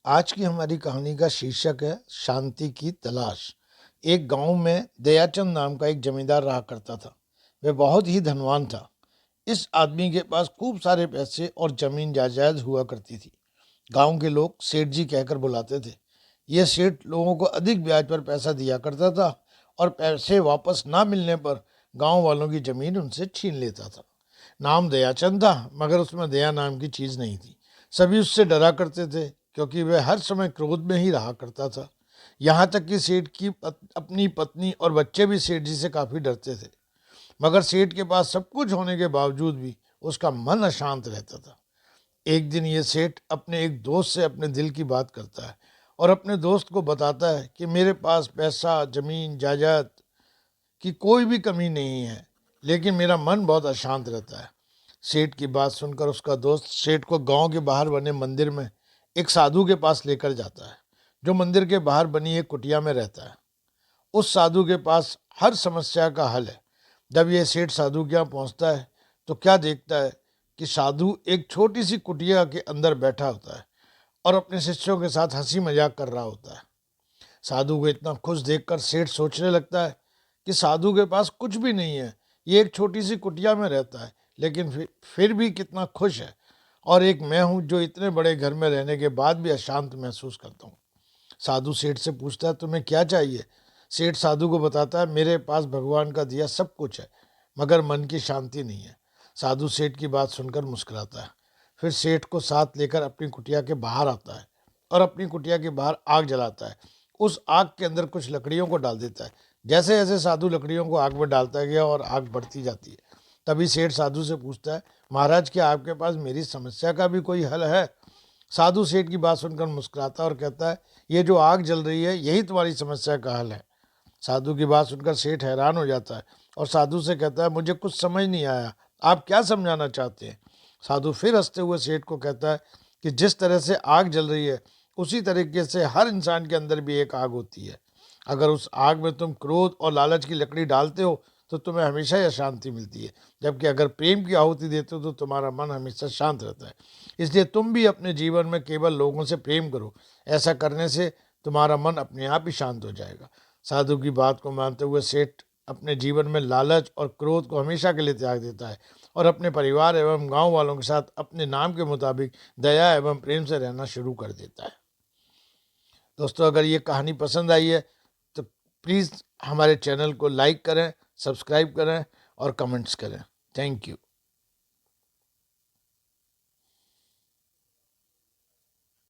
आज की हमारी कहानी का शीर्षक है शांति की तलाश। एक गांव में दयाचंद नाम का एक जमींदार रहा करता था। वह बहुत ही धनवान था। इस आदमी के पास खूब सारे पैसे और जमीन जायदाद हुआ करती थी। गांव के लोग सेठ जी कहकर बुलाते थे। यह सेठ लोगों को अधिक ब्याज पर पैसा दिया करता था और पैसे वापस ना मिलने पर गांव वालों की जमीन उनसे छीन लेता था। नाम दयाचंद था, मगर उसमें दया नाम की चीज नहीं थी। सभी उससे डरा करते थे क्योंकि वह हर समय क्रोध में ही रहा करता था। यहाँ तक कि सेठ की अपनी पत्नी और बच्चे भी सेठ जी से काफी डरते थे। मगर सेठ के पास सब कुछ होने के बावजूद भी उसका मन अशांत रहता था। एक दिन ये सेठ अपने एक दोस्त से अपने दिल की बात करता है और अपने दोस्त को बताता है कि मेरे पास पैसा, जमीन, जायदाद की कोई भी कमी नहीं है, लेकिन मेरा मन बहुत अशांत रहता है। सेठ की बात सुनकर उसका दोस्त सेठ को गांव के बाहर बने मंदिर में एक साधु के पास लेकर जाता है, जो मंदिर के बाहर बनी एक कुटिया में रहता है। उस साधु के पास हर समस्या का हल है। जब यह सेठ साधु के यहाँ पहुंचता है तो क्या देखता है कि साधु एक छोटी सी कुटिया के अंदर बैठा होता है और अपने शिष्यों के साथ हंसी मजाक कर रहा होता है। साधु को इतना खुश देखकर सेठ सोचने लगता है कि साधु के पास कुछ भी नहीं है, ये एक छोटी सी कुटिया में रहता है, लेकिन फिर भी कितना खुश है। और एक मैं हूँ जो इतने बड़े घर में रहने के बाद भी अशांत महसूस करता हूँ। साधु सेठ से पूछता है तुम्हें क्या चाहिए। सेठ साधु को बताता है मेरे पास भगवान का दिया सब कुछ है, मगर मन की शांति नहीं है। साधु सेठ की बात सुनकर मुस्कुराता है। फिर सेठ को साथ लेकर अपनी कुटिया के बाहर आता है और अपनी कुटिया के बाहर आग जलाता है। उस आग के अंदर कुछ लकड़ियों को डाल देता है। जैसे जैसे साधु लकड़ियों को आग में डालता गया और आग बढ़ती जाती है। तभी सेठ साधु से पूछता है महाराज, क्या आपके पास मेरी समस्या का भी कोई हल है। साधु सेठ की बात सुनकर मुस्कुराता और कहता है ये जो आग जल रही है यही तुम्हारी समस्या का हल है। साधु की बात सुनकर सेठ हैरान हो जाता है और साधु से कहता है मुझे कुछ समझ नहीं आया, आप क्या समझाना चाहते हैं। साधु फिर हंसते हुए सेठ को कहता है कि जिस तरह से आग जल रही है उसी तरीके से हर इंसान के अंदर भी एक आग होती है। अगर उस आग में तुम क्रोध और लालच की लकड़ी डालते हो तो तुम्हें हमेशा ही अशांति मिलती है, जबकि अगर प्रेम की आहुति देते हो तो तुम्हारा मन हमेशा शांत रहता है। इसलिए तुम भी अपने जीवन में केवल लोगों से प्रेम करो। ऐसा करने से तुम्हारा मन अपने आप ही शांत हो जाएगा। साधु की बात को मानते हुए सेठ अपने जीवन में लालच और क्रोध को हमेशा के लिए त्याग देता है और अपने परिवार एवं गांव वालों के साथ अपने नाम के मुताबिक दया एवं प्रेम से रहना शुरू कर देता है। दोस्तों, अगर ये कहानी पसंद आई है तो प्लीज़ हमारे चैनल को लाइक करें, सब्सक्राइब करें और कमेंट्स करें। Thank you.